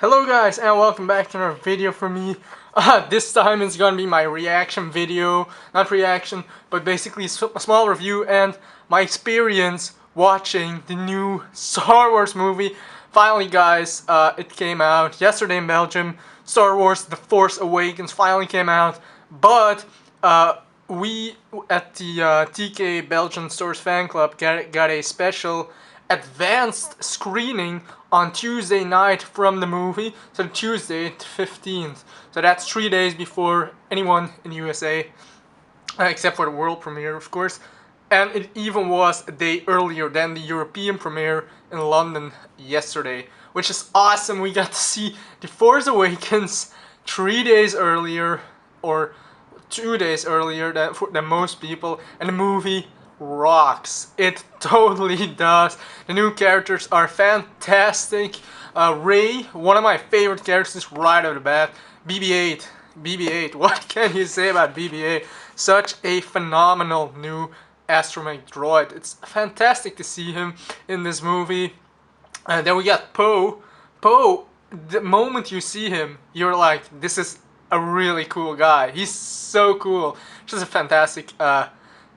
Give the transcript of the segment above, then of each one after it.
Hello guys and welcome back to another video from me. This time it's gonna be my reaction video, not reaction, but basically a small review and my experience watching the new Star Wars movie. Finally guys, it came out yesterday in Belgium. Star Wars The Force Awakens finally came out, but we at the TK Belgian Stores fan club got a special advanced screening on Tuesday night from the movie, so Tuesday the 15th. So that's 3 days before anyone in the USA, except for the world premiere, of course. And it even was a day earlier than the European premiere in London yesterday, which is awesome. We got to see The Force Awakens 3 days earlier, or 2 days earlier than most people, and the movie rocks. It totally does. The new characters are fantastic. Rey, one of my favorite characters right off the bat. BB-8, what can you say about BB-8? Such a phenomenal new astromech droid. It's fantastic to see him in this movie. Then we got Poe. Poe, the moment you see him, you're like, this is a really cool guy. He's so cool. Just a fantastic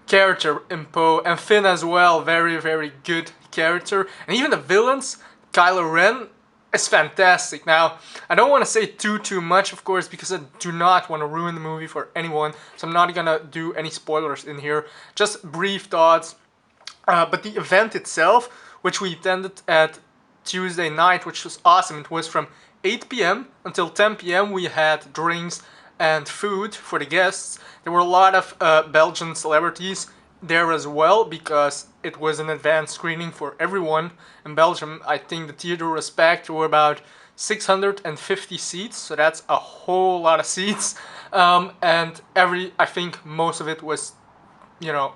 character in Poe, and Finn as well, very good character. And even the villains, Kylo Ren, is fantastic. Now, I don't want to say too much, of course, because I do not want to ruin the movie for anyone, so I'm not gonna do any spoilers in here. Just brief thoughts. But the event itself, which we attended at Tuesday night, which was awesome. It was from 8 p.m. until 10 p.m. We had drinks and food for the guests. There were a lot of Belgian celebrities there as well, because it was an advanced screening for everyone in Belgium. I think the theater was packed. There were about 650 seats, so that's a whole lot of seats. And I think most of it was,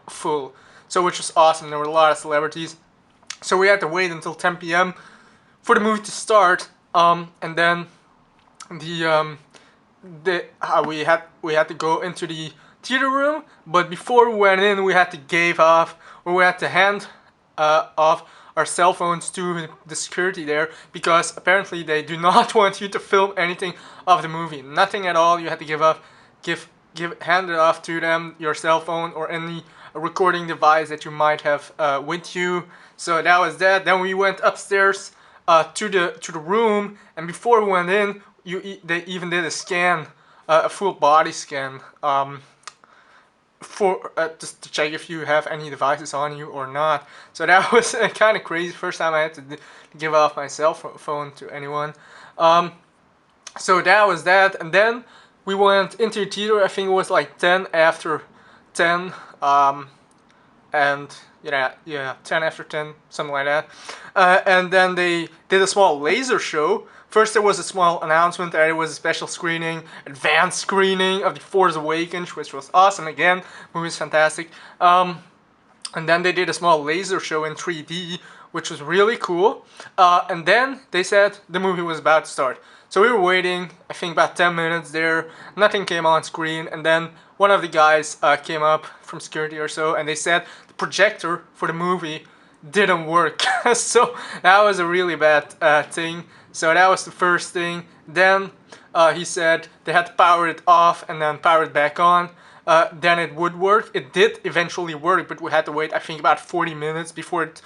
full. So which was awesome. There were a lot of celebrities. So we had to wait until 10 p.m. for the movie to start. And then we had to go into the theater room, but before we went in, we had to hand off our cell phones to the security there, because apparently they do not want you to film anything of the movie. Nothing at all. You had to hand it off to them, your cell phone or any recording device that you might have with you. So that was that. Then we went upstairs to the room, and before we went in, they even did a scan, a full body scan, for just to check if you have any devices on you or not. So that was kind of crazy. First time I had to give off my cell phone to anyone. So that was that, and then we went into the theater. I think it was like 10 after 10, and yeah, 10 after 10, something like that. And then they did a small laser show. First there was a small announcement that it was a special screening, advanced screening of The Force Awakens, which was awesome again. The movie was fantastic. And then they did a small laser show in 3D, which was really cool. And then they said the movie was about to start. So we were waiting, I think about 10 minutes there. Nothing came on screen, and then one of the guys came up from security or so, and they said the projector for the movie didn't work. So that was a really bad thing. So that was the first thing. Then he said they had to power it off and then power it back on. Then it would work. It did eventually work, but we had to wait, I think, about 40 minutes before it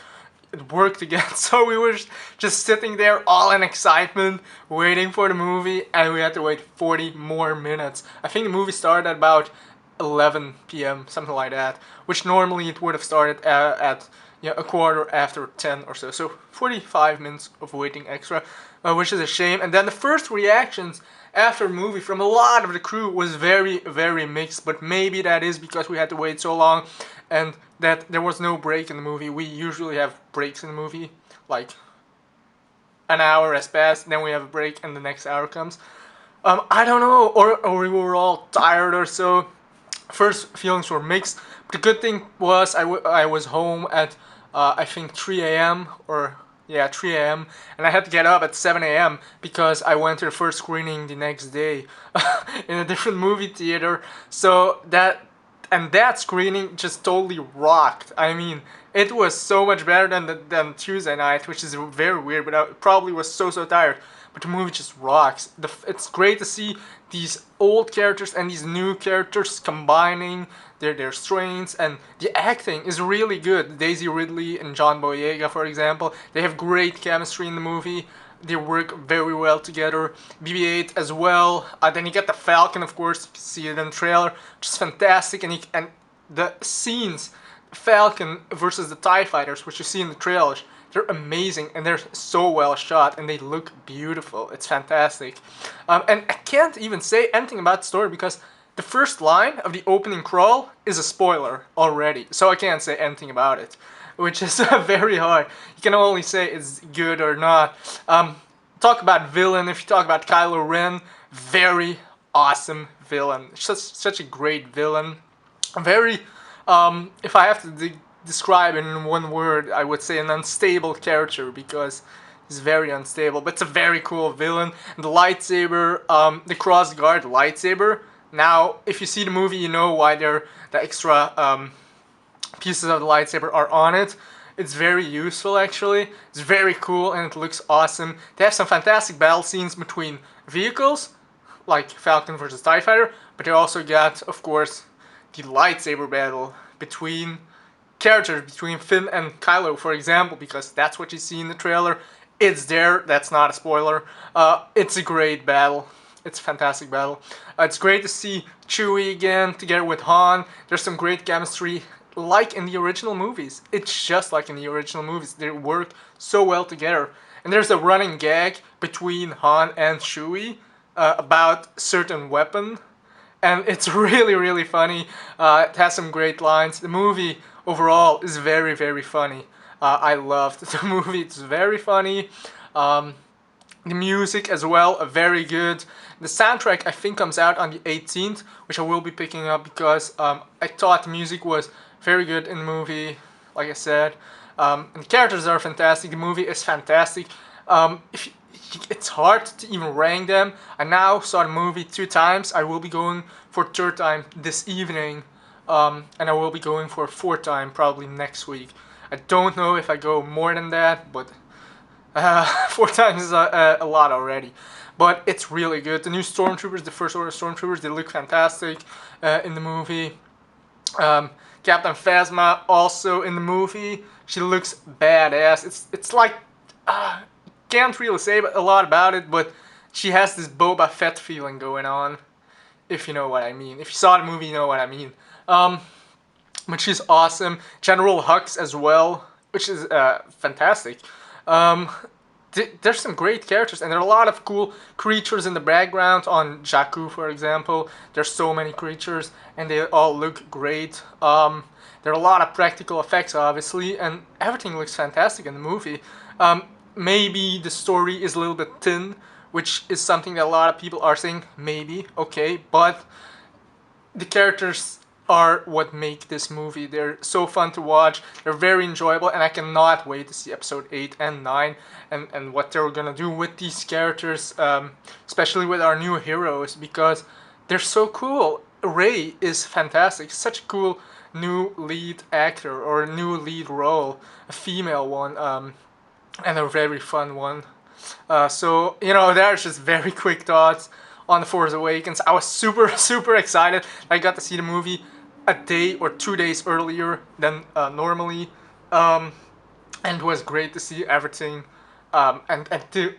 worked again. So we were just sitting there all in excitement, waiting for the movie, and we had to wait 40 more minutes. I think the movie started at about 11 p.m., something like that, which normally it would have started at a quarter after 10 or so. So 45 minutes of waiting extra, which is a shame. And then the first reactions after the movie from a lot of the crew was very mixed, but maybe that is because we had to wait so long and that there was no break in the movie. We usually have breaks in the movie, like an hour has passed, then we have a break and the next hour comes. I don't know, or we were all tired or so. First feelings were mixed. But the good thing was I was home at I think 3 a.m. or yeah, 3 a.m. and I had to get up at 7 a.m. because I went to the first screening the next day in a different movie theater. So that screening just totally rocked. I mean, It was so much better than Tuesday night, which is very weird, but I probably was so tired. But the movie just rocks. It's great to see these old characters and these new characters combining their strengths, and the acting is really good. Daisy Ridley and John Boyega, for example, they have great chemistry in the movie. They work very well together. BB-8 as well. Then you get the Falcon, of course. You can see it in the trailer, which is fantastic. And the scenes, Falcon versus the TIE Fighters, which you see in the trailers, they're amazing and they're so well shot and they look beautiful. It's fantastic. And I can't even say anything about the story because the first line of the opening crawl is a spoiler already. So I can't say anything about it, which is very hard. You can only say it's good or not. Talk about villain. If you talk about Kylo Ren, very awesome villain. Such a great villain. Very, if I have to describe it in one word, I would say an unstable character because he's very unstable. But it's a very cool villain. And the lightsaber, the cross guard lightsaber. Now, if you see the movie, you know why the extra pieces of the lightsaber are on it. It's very useful actually. It's very cool and it looks awesome. They have some fantastic battle scenes between vehicles, like Falcon versus TIE Fighter, but they also got, of course, the lightsaber battle between characters, between Finn and Kylo, for example, because that's what you see in the trailer. It's there, that's not a spoiler. It's a great battle. It's a fantastic battle. It's great to see Chewie again together with Han. There's some great chemistry like in the original movies. It's just like in the original movies. They work so well together. And there's a running gag between Han and Chewie about certain weapon. And it's really funny. It has some great lines. The movie overall is very funny. I loved the movie. It's very funny. The music as well, very good. The soundtrack I think comes out on the 18th, which I will be picking up because I thought the music was very good in the movie, like I said. And the characters are fantastic. The movie is fantastic. It's hard to even rank them. I now saw the movie 2 times. I will be going for a 3rd time this evening. And I will be going for a 4th time probably next week. I don't know if I go more than that, but 4 times is a lot already. But it's really good. The new Stormtroopers, the First Order Stormtroopers, they look fantastic in the movie. Captain Phasma also in the movie. She looks badass. It's like, can't really say a lot about it, but she has this Boba Fett feeling going on, if you know what I mean. If you saw the movie, you know what I mean. But she's awesome. General Hux as well, which is fantastic. There's some great characters, and there are a lot of cool creatures in the background on Jakku, for example. There's so many creatures, and they all look great. There are a lot of practical effects, obviously, and everything looks fantastic in the movie. Maybe the story is a little bit thin, which is something that a lot of people are saying, maybe, okay, but the characters are what make this movie. They're so fun to watch, they're very enjoyable, and I cannot wait to see episode 8 and 9 and what they're gonna do with these characters, especially with our new heroes, because they're so cool. Rey is fantastic, such a cool new lead actor, or a new lead role, a female one, and a very fun one. So, you know, there's just very quick thoughts on The Force Awakens. I was super excited. I got to see the movie a day or 2 days earlier than normally, and it was great to see everything, and to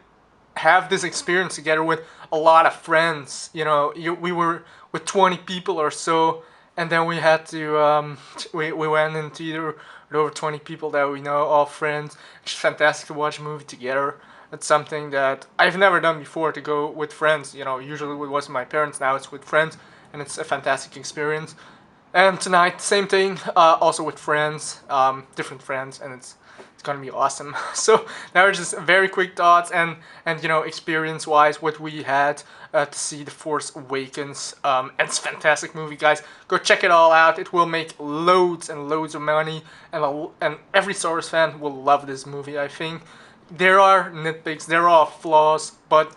have this experience together with a lot of friends. You know, we were with 20 people or so, and then we had to we went in theater with over 20 people that we know, all friends. It's fantastic to watch a movie together. It's something that I've never done before, to go with friends. You know, usually it was with my parents, now it's with friends, and it's a fantastic experience. And tonight, same thing, also with friends, different friends, and it's gonna be awesome. So that was just very quick thoughts and you know, experience-wise, what we had to see The Force Awakens. And it's a fantastic movie, guys. Go check it all out. It will make loads and loads of money, and every Star Wars fan will love this movie, I think. There are nitpicks, there are flaws, but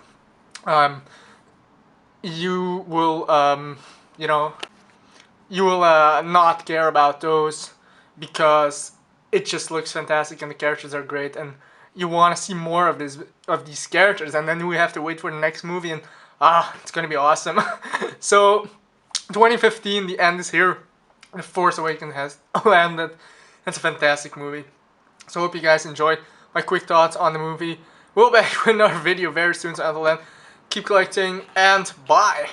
you will, you know, you will not care about those, because it just looks fantastic and the characters are great, and you want to see more of these characters, and then we have to wait for the next movie, and it's gonna be awesome. So 2015, the end is here. The Force Awakens has landed. It's a fantastic movie. So hope you guys enjoyed my quick thoughts on the movie. We'll be back with another video very soon, so until then, keep collecting and bye!